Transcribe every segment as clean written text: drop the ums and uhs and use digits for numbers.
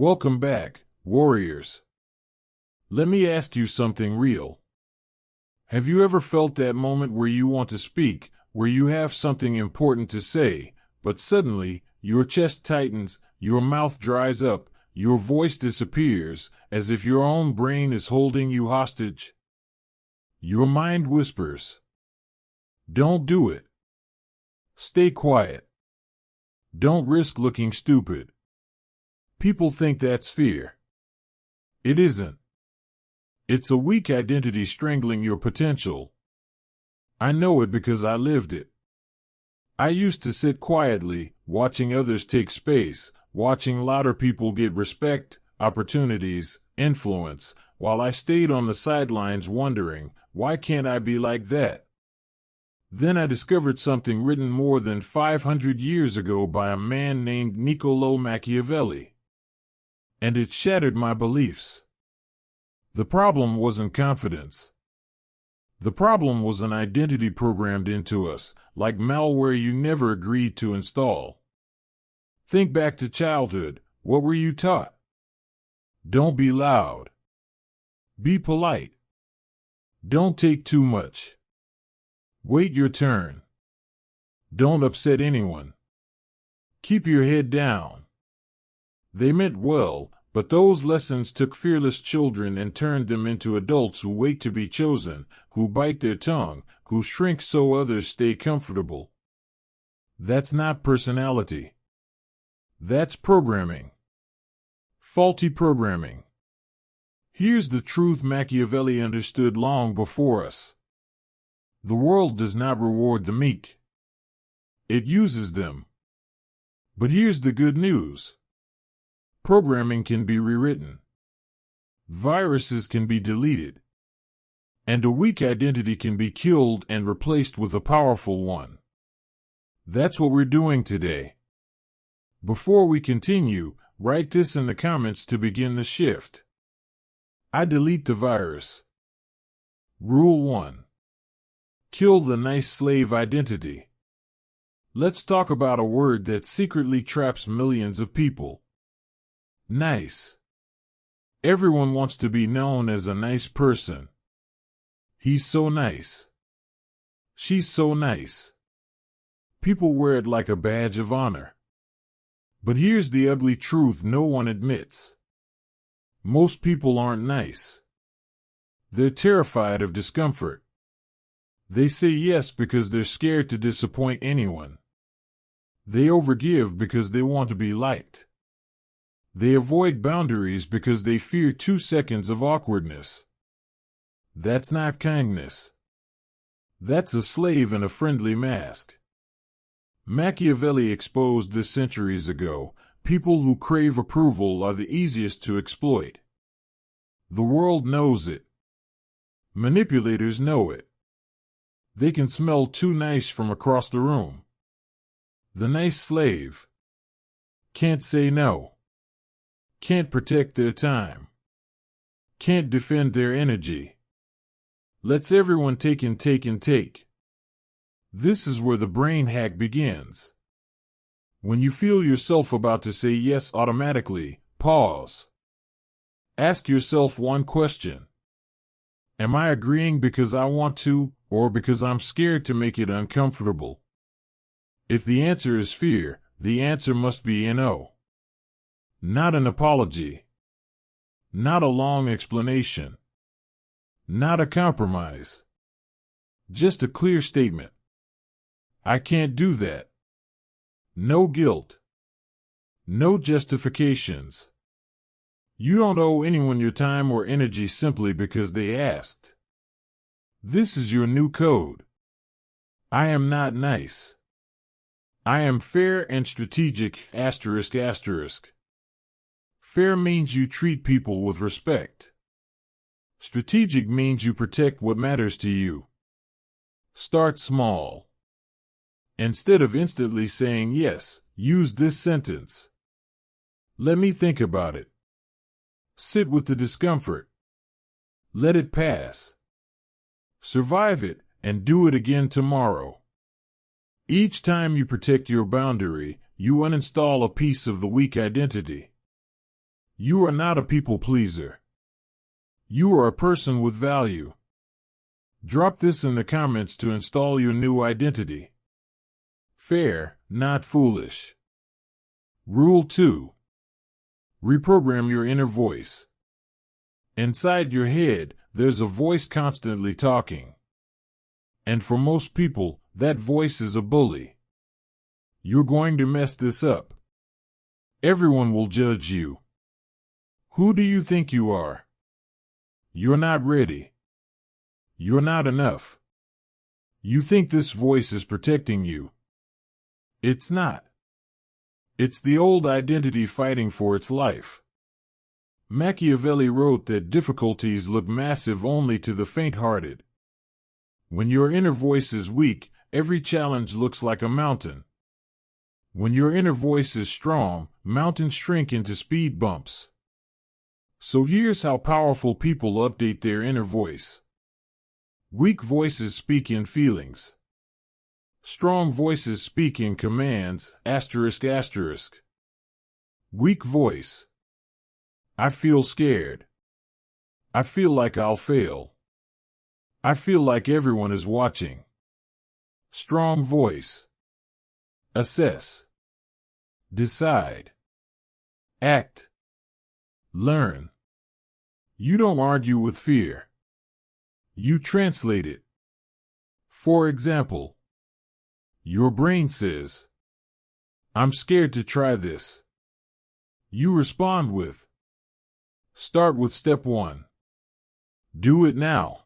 Welcome back, warriors. Let me ask you something real. Have you ever felt that moment where you want to speak, where you have something important to say, but suddenly, your chest tightens, your mouth dries up, your voice disappears, as if your own brain is holding you hostage? Your mind whispers, "Don't do it. Stay quiet. Don't risk looking stupid." People think that's fear. It isn't. It's a weak identity strangling your potential. I know it because I lived it. I used to sit quietly, watching others take space, watching louder people get respect, opportunities, influence, while I stayed on the sidelines wondering, why can't I be like that? Then I discovered something written more than 500 years ago by a man named Niccolo Machiavelli. And it shattered my beliefs. The problem wasn't confidence. The problem was an identity programmed into us, like malware you never agreed to install. Think back to childhood. What were you taught? Don't be loud. Be polite. Don't take too much. Wait your turn. Don't upset anyone. Keep your head down. They meant well, but those lessons took fearless children and turned them into adults who wait to be chosen, who bite their tongue, who shrink so others stay comfortable. That's not personality. That's programming. Faulty programming. Here's the truth Machiavelli understood long before us. The world does not reward the meek. It uses them. But here's the good news. Programming can be rewritten. Viruses can be deleted. And a weak identity can be killed and replaced with a powerful one. That's what we're doing today. Before we continue, write this in the comments to begin the shift. I delete the virus. Rule 1. Kill the nice slave identity. Let's talk about a word that secretly traps millions of people. Nice. Everyone wants to be known as a nice person. He's so nice. She's so nice. People wear it like a badge of honor. But here's the ugly truth no one admits. Most people aren't nice. They're terrified of discomfort. They say yes because they're scared to disappoint anyone. They overgive because they want to be liked. They avoid boundaries because they fear 2 seconds of awkwardness. That's not kindness. That's a slave in a friendly mask. Machiavelli exposed this centuries ago. People who crave approval are the easiest to exploit. The world knows it. Manipulators know it. They can smell too nice from across the room. The nice slave can't say no. Can't protect their time. Can't defend their energy. Lets everyone take and take and take. This is where the brain hack begins. When you feel yourself about to say yes automatically, pause. Ask yourself one question. Am I agreeing because I want to, or because I'm scared to make it uncomfortable? If the answer is fear, the answer must be no. Not an apology. Not a long explanation. Not a compromise. Just a clear statement. I can't do that. No guilt. No justifications. You don't owe anyone your time or energy simply because they asked. This is your new code. I am not nice. I am fair and strategic, ***. Fair means you treat people with respect. Strategic means you protect what matters to you. Start small. Instead of instantly saying yes, use this sentence. Let me think about it. Sit with the discomfort. Let it pass. Survive it, and do it again tomorrow. Each time you protect your boundary, you uninstall a piece of the weak identity. You are not a people pleaser. You are a person with value. Drop this in the comments to install your new identity. Fair, not foolish. Rule 2. Reprogram your inner voice. Inside your head, there's a voice constantly talking. And for most people, that voice is a bully. You're going to mess this up. Everyone will judge you. Who do you think you are? You're not ready. You're not enough. You think this voice is protecting you. It's not. It's the old identity fighting for its life. Machiavelli wrote that difficulties look massive only to the faint-hearted. When your inner voice is weak, every challenge looks like a mountain. When your inner voice is strong, mountains shrink into speed bumps. So here's how powerful people update their inner voice. Weak voices speak in feelings. Strong voices speak in commands, ***. Weak voice. I feel scared. I feel like I'll fail. I feel like everyone is watching. Strong voice. Assess. Decide. Act. Learn. You don't argue with fear. You translate it. For example, your brain says, I'm scared to try this. You respond with, start with step 1. Do it now.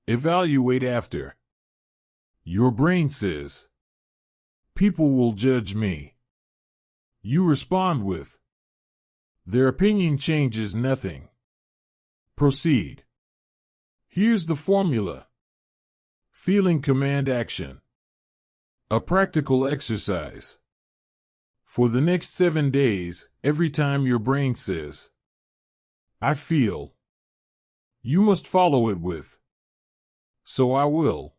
Evaluate after. Your brain says, people will judge me. You respond with, their opinion changes nothing. Proceed. Here's the formula. Feeling command action. A practical exercise. For the next 7 days, every time your brain says, I feel, you must follow it with, so I will.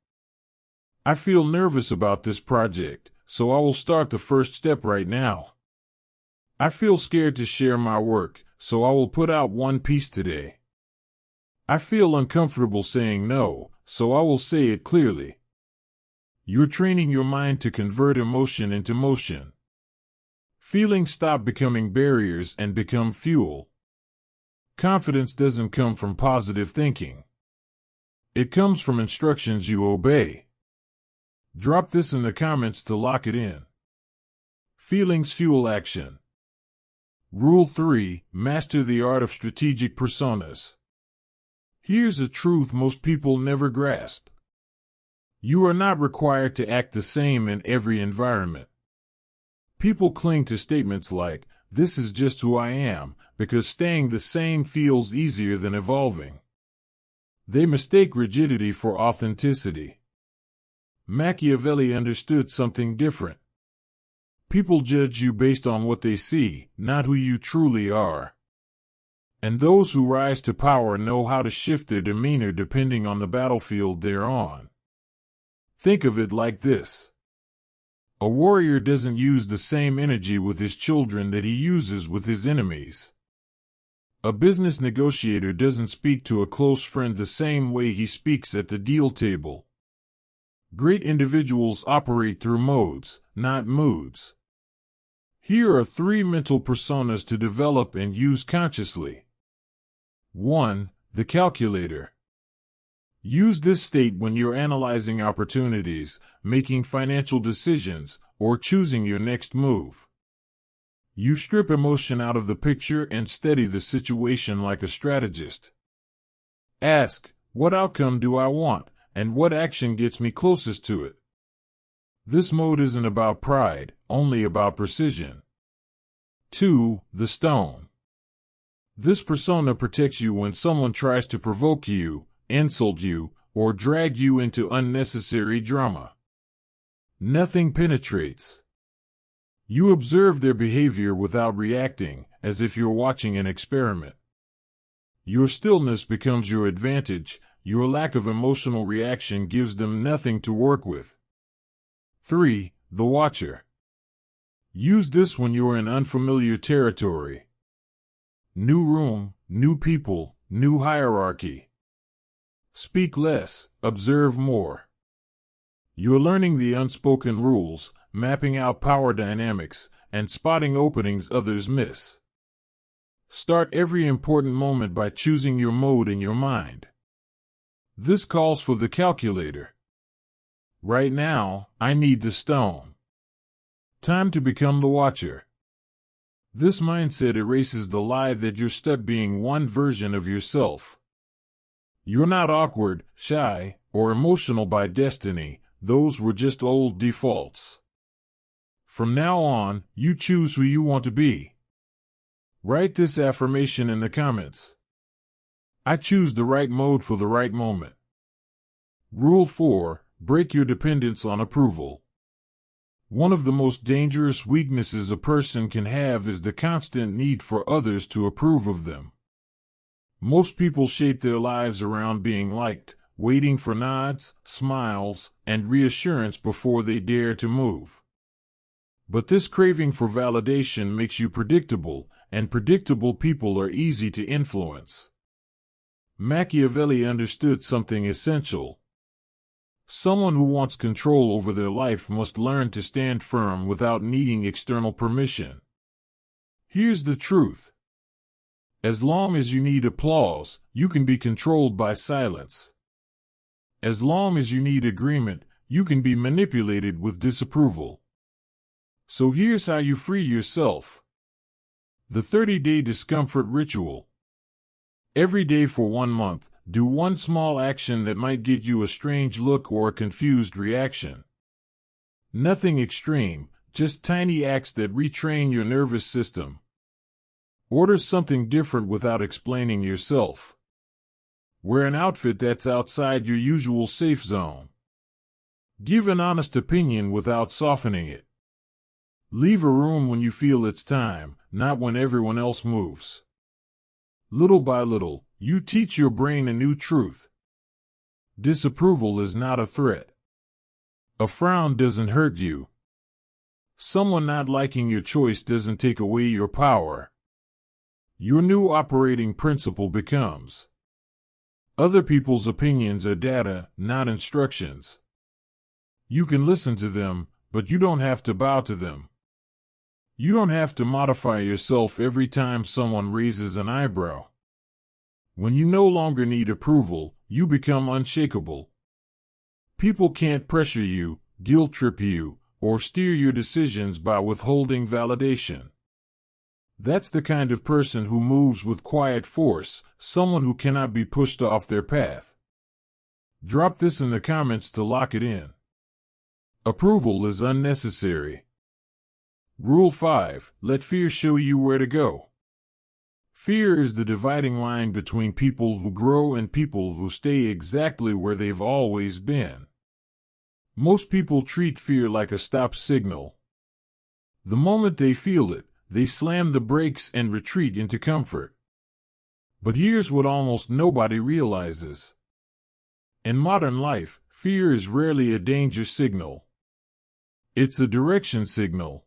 I feel nervous about this project, so I will start the first step right now. I feel scared to share my work, so I will put out one piece today. I feel uncomfortable saying no, so I will say it clearly. You're training your mind to convert emotion into motion. Feelings stop becoming barriers and become fuel. Confidence doesn't come from positive thinking. It comes from instructions you obey. Drop this in the comments to lock it in. Feelings fuel action. Rule 3. Master the art of strategic personas. Here's a truth most people never grasp. You are not required to act the same in every environment. People cling to statements like, this is just who I am, because staying the same feels easier than evolving. They mistake rigidity for authenticity. Machiavelli understood something different. People judge you based on what they see, not who you truly are. And those who rise to power know how to shift their demeanor depending on the battlefield they're on. Think of it like this. A warrior doesn't use the same energy with his children that he uses with his enemies. A business negotiator doesn't speak to a close friend the same way he speaks at the deal table. Great individuals operate through modes, not moods. Here are 3 mental personas to develop and use consciously. 1. The calculator. Use this state when you're analyzing opportunities, making financial decisions, or choosing your next move. You strip emotion out of the picture and study the situation like a strategist. Ask, what outcome do I want, and what action gets me closest to it? This mode isn't about pride, only about precision. 2. The stone. This persona protects you when someone tries to provoke you, insult you, or drag you into unnecessary drama. Nothing penetrates. You observe their behavior without reacting, as if you're watching an experiment. Your stillness becomes your advantage, your lack of emotional reaction gives them nothing to work with. 3. The watcher. Use this when you're in unfamiliar territory. New room, new people, new hierarchy. Speak less, observe more. You're learning the unspoken rules, mapping out power dynamics, and spotting openings others miss. Start every important moment by choosing your mode in your mind. This calls for the calculator. Right now, I need the stone. Time to become the watcher. This mindset erases the lie that you're stuck being one version of yourself. You're not awkward, shy, or emotional by destiny. Those were just old defaults. From now on, you choose who you want to be. Write this affirmation in the comments. I choose the right mode for the right moment. Rule 4. Break your dependence on approval. One of the most dangerous weaknesses a person can have is the constant need for others to approve of them. Most people shape their lives around being liked, waiting for nods, smiles, and reassurance before they dare to move. But this craving for validation makes you predictable, and predictable people are easy to influence. Machiavelli understood something essential. Someone who wants control over their life must learn to stand firm without needing external permission. Here's the truth. As long as you need applause, you can be controlled by silence. As long as you need agreement, you can be manipulated with disapproval. So here's how you free yourself. The 30-day discomfort ritual. Every day for 1 month, do one small action that might get you a strange look or a confused reaction. Nothing extreme, just tiny acts that retrain your nervous system. Order something different without explaining yourself. Wear an outfit that's outside your usual safe zone. Give an honest opinion without softening it. Leave a room when you feel it's time, not when everyone else moves. Little by little, you teach your brain a new truth. Disapproval is not a threat. A frown doesn't hurt you. Someone not liking your choice doesn't take away your power. Your new operating principle becomes: other people's opinions are data, not instructions. You can listen to them, but you don't have to bow to them. You don't have to modify yourself every time someone raises an eyebrow. When you no longer need approval, you become unshakable. People can't pressure you, guilt trip you, or steer your decisions by withholding validation. That's the kind of person who moves with quiet force, someone who cannot be pushed off their path. Drop this in the comments to lock it in. Approval is unnecessary. Rule 5. Let fear show you where to go. Fear is the dividing line between people who grow and people who stay exactly where they've always been. Most people treat fear like a stop signal. The moment they feel it, they slam the brakes and retreat into comfort. But here's what almost nobody realizes. In modern life, fear is rarely a danger signal. It's a direction signal.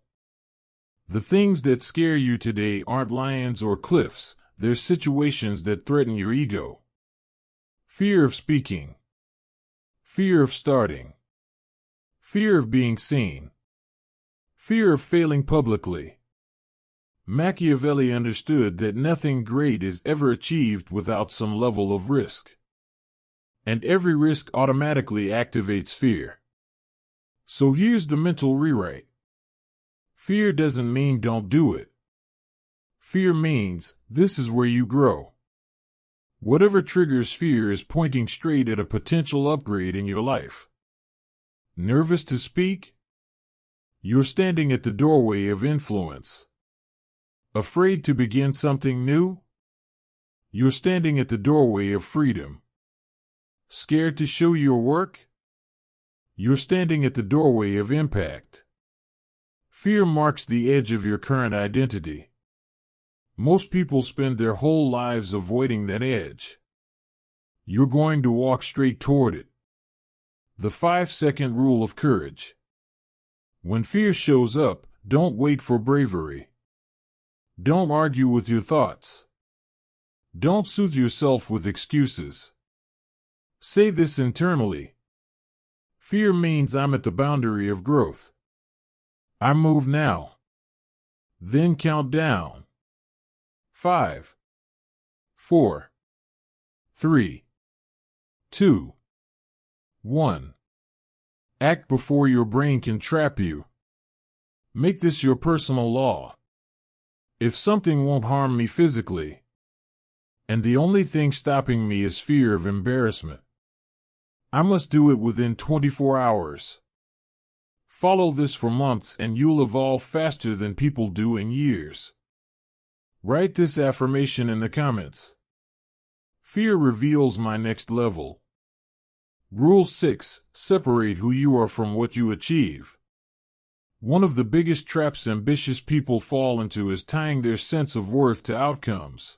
The things that scare you today aren't lions or cliffs, they're situations that threaten your ego. Fear of speaking. Fear of starting. Fear of being seen. Fear of failing publicly. Machiavelli understood that nothing great is ever achieved without some level of risk. And every risk automatically activates fear. So here's the mental rewrite. Fear doesn't mean don't do it. Fear means this is where you grow. Whatever triggers fear is pointing straight at a potential upgrade in your life. Nervous to speak? You're standing at the doorway of influence. Afraid to begin something new? You're standing at the doorway of freedom. Scared to show your work? You're standing at the doorway of impact. Fear marks the edge of your current identity. Most people spend their whole lives avoiding that edge. You're going to walk straight toward it. The 5-second rule of courage. When fear shows up, don't wait for bravery. Don't argue with your thoughts. Don't soothe yourself with excuses. Say this internally. Fear means I'm at the boundary of growth. I move now. Then count down. 5, 4, 3, 2, 1. Act before your brain can trap you. Make this your personal law. If something won't harm me physically, and the only thing stopping me is fear of embarrassment, I must do it within 24 hours. Follow this for months and you'll evolve faster than people do in years. Write this affirmation in the comments. Fear reveals my next level. Rule 6. Separate who you are from what you achieve. One of the biggest traps ambitious people fall into is tying their sense of worth to outcomes.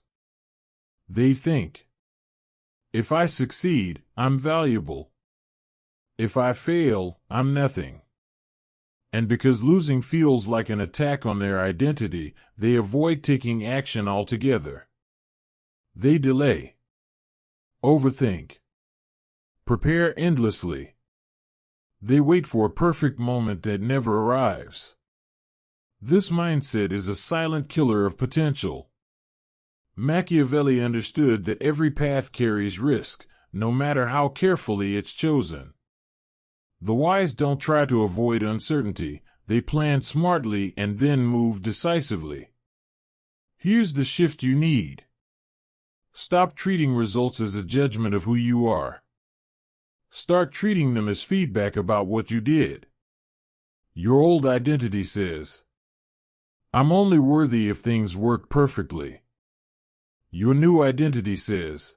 They think, if I succeed, I'm valuable. If I fail, I'm nothing. And because losing feels like an attack on their identity, they avoid taking action altogether. They delay, overthink, prepare endlessly. They wait for a perfect moment that never arrives. This mindset is a silent killer of potential. Machiavelli understood that every path carries risk, no matter how carefully it's chosen. The wise don't try to avoid uncertainty, they plan smartly and then move decisively. Here's the shift you need. Stop treating results as a judgment of who you are. Start treating them as feedback about what you did. Your old identity says, I'm only worthy if things work perfectly. Your new identity says,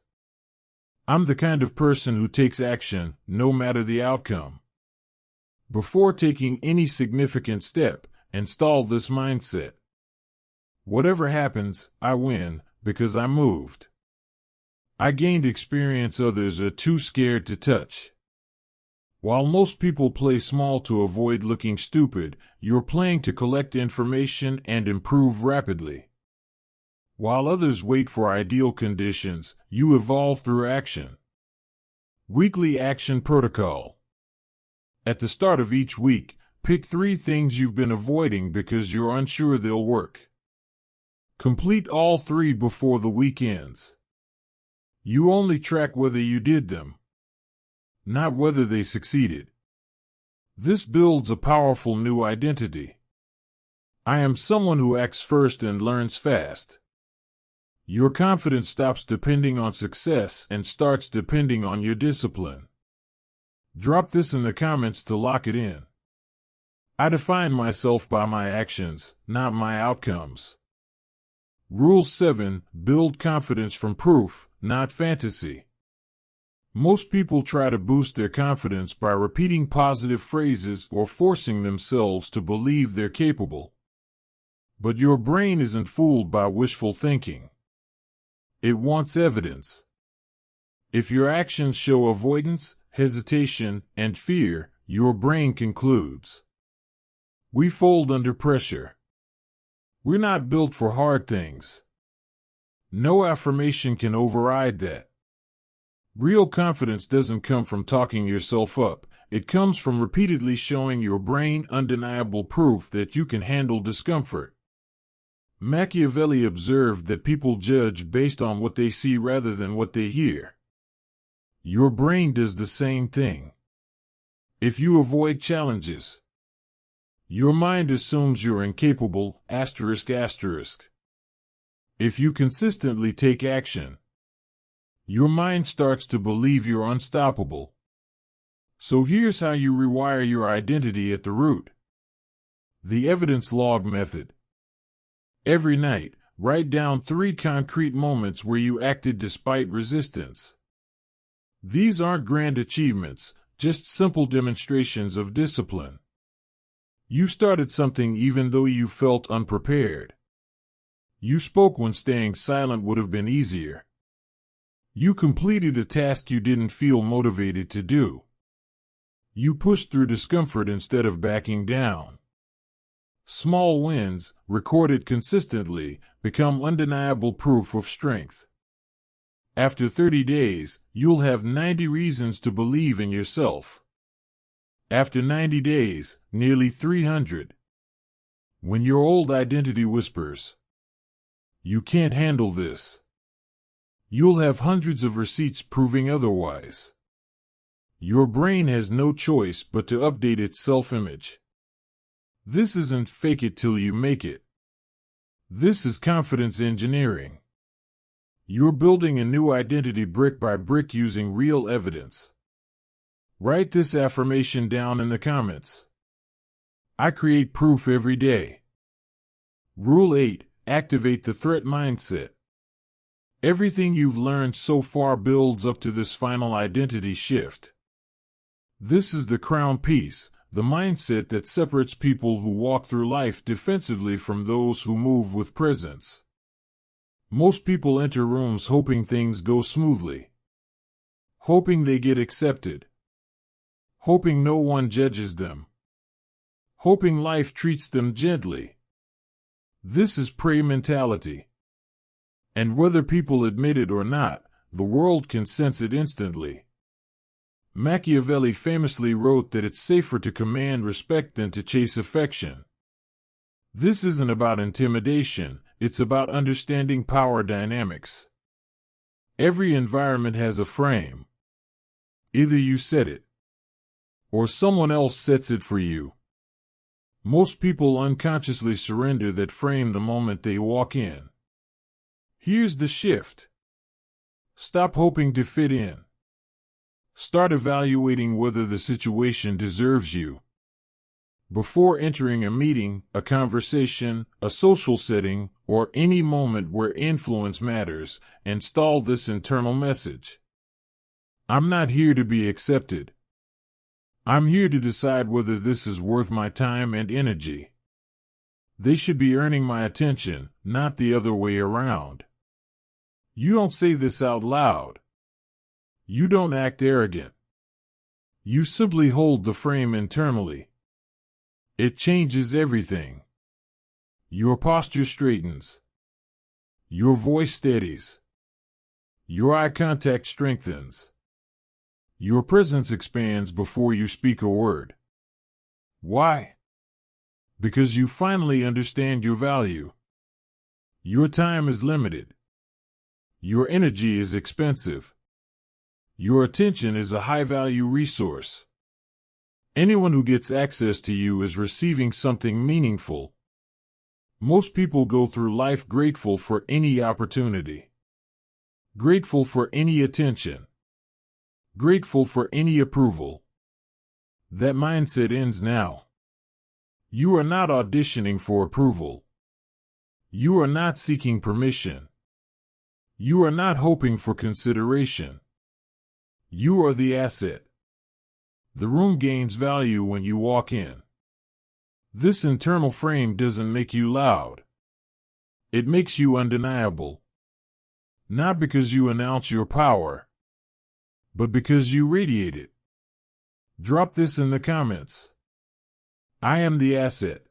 I'm the kind of person who takes action, no matter the outcome. Before taking any significant step, install this mindset. Whatever happens, I win, because I moved. I gained experience others are too scared to touch. While most people play small to avoid looking stupid, you're playing to collect information and improve rapidly. While others wait for ideal conditions, you evolve through action. Weekly Action Protocol. At the start of each week, pick 3 things you've been avoiding because you're unsure they'll work. Complete all 3 before the week ends. You only track whether you did them, not whether they succeeded. This builds a powerful new identity. I am someone who acts first and learns fast. Your confidence stops depending on success and starts depending on your discipline. Drop this in the comments to lock it in. I define myself by my actions, not my outcomes. Rule 7. Build confidence from proof, not fantasy. Most people try to boost their confidence by repeating positive phrases or forcing themselves to believe they're capable. But your brain isn't fooled by wishful thinking. It wants evidence. If your actions show avoidance, hesitation, and fear, your brain concludes. We fold under pressure. We're not built for hard things. No affirmation can override that. Real confidence doesn't come from talking yourself up. It comes from repeatedly showing your brain undeniable proof that you can handle discomfort. Machiavelli observed that people judge based on what they see rather than what they hear. Your brain does the same thing. If you avoid challenges, your mind assumes you're incapable, ****. If you consistently take action, your mind starts to believe you're unstoppable. So here's how you rewire your identity at the root. The evidence log method. Every night, write down 3 concrete moments where you acted despite resistance. These aren't grand achievements, just simple demonstrations of discipline. You started something even though you felt unprepared. You spoke when staying silent would have been easier. You completed a task you didn't feel motivated to do. You pushed through discomfort instead of backing down. Small wins, recorded consistently, become undeniable proof of strength. After 30 days, you'll have 90 reasons to believe in yourself. After 90 days, nearly 300. When your old identity whispers, "You can't handle this," you'll have hundreds of receipts proving otherwise. Your brain has no choice but to update its self-image. This isn't fake it till you make it. This is confidence engineering. You're building a new identity brick by brick using real evidence. Write this affirmation down in the comments. I create proof every day. Rule 8. Activate the threat mindset. Everything you've learned so far builds up to this final identity shift. This is the crown piece, the mindset that separates people who walk through life defensively from those who move with presence. Most people enter rooms hoping things go smoothly, hoping they get accepted, hoping no one judges them, hoping life treats them gently. This is prey mentality. And whether people admit it or not, the world can sense it instantly. Machiavelli famously wrote that it's safer to command respect than to chase affection. This isn't about intimidation, it's about understanding power dynamics. Every environment has a frame. Either you set it, or someone else sets it for you. Most people unconsciously surrender that frame the moment they walk in. Here's the shift. Stop hoping to fit in. Start evaluating whether the situation deserves you. Before entering a meeting, a conversation, a social setting, or any moment where influence matters, install this internal message. I'm not here to be accepted. I'm here to decide whether this is worth my time and energy. They should be earning my attention, not the other way around. You don't say this out loud. You don't act arrogant. You simply hold the frame internally. It changes everything. Your posture straightens. Your voice steadies. Your eye contact strengthens. Your presence expands before you speak a word. Why? Because you finally understand your value. Your time is limited. Your energy is expensive. Your attention is a high-value resource. Anyone who gets access to you is receiving something meaningful. Most people go through life grateful for any opportunity. Grateful for any attention. Grateful for any approval. That mindset ends now. You are not auditioning for approval. You are not seeking permission. You are not hoping for consideration. You are the asset. The room gains value when you walk in. This internal frame doesn't make you loud. It makes you undeniable. Not because you announce your power, but because you radiate it. Drop this in the comments. I am the asset.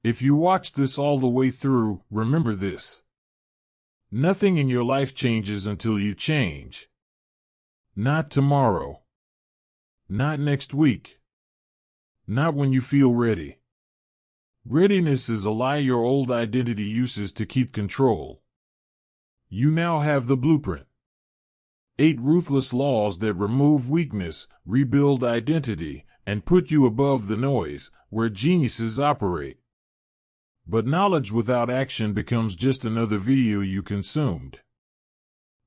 If you watch this all the way through, remember this. Nothing in your life changes until you change. Not tomorrow. Not next week. Not when you feel ready. Readiness is a lie your old identity uses to keep control. You now have the blueprint. 8 ruthless laws that remove weakness, rebuild identity, and put you above the noise, where geniuses operate. But knowledge without action becomes just another video you consumed.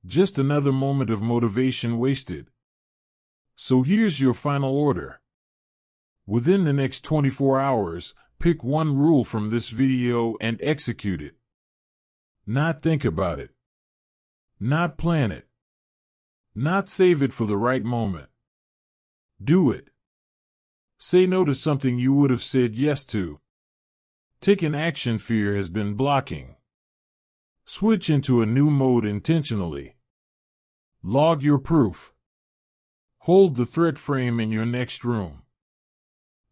Just another moment of motivation wasted. So here's your final order. Within the next 24 hours, pick one rule from this video and execute it. Not think about it. Not plan it. Not save it for the right moment. Do it. Say no to something you would have said yes to. Take an action fear has been blocking. Switch into a new mode intentionally. Log your proof. Hold the threat frame in your next room.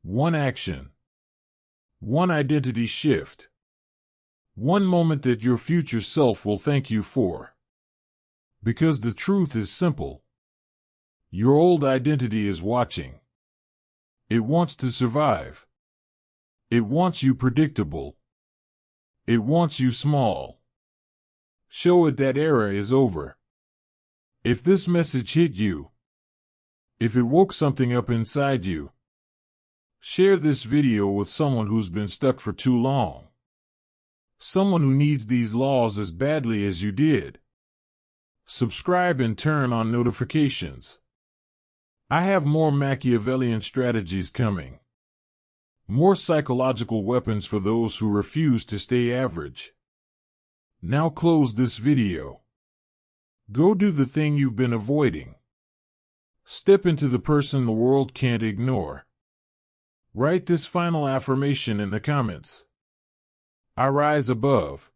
One action. One identity shift. One moment that your future self will thank you for. Because the truth is simple. Your old identity is watching. It wants to survive. It wants you predictable. It wants you small. Show it that era is over. If this message hit you, if it woke something up inside you, share this video with someone who's been stuck for too long. Someone who needs these laws as badly as you did. Subscribe and turn on notifications. I have more Machiavellian strategies coming. More psychological weapons for those who refuse to stay average. Now close this video. Go do the thing you've been avoiding. Step into the person the world can't ignore. Write this final affirmation in the comments. I rise above.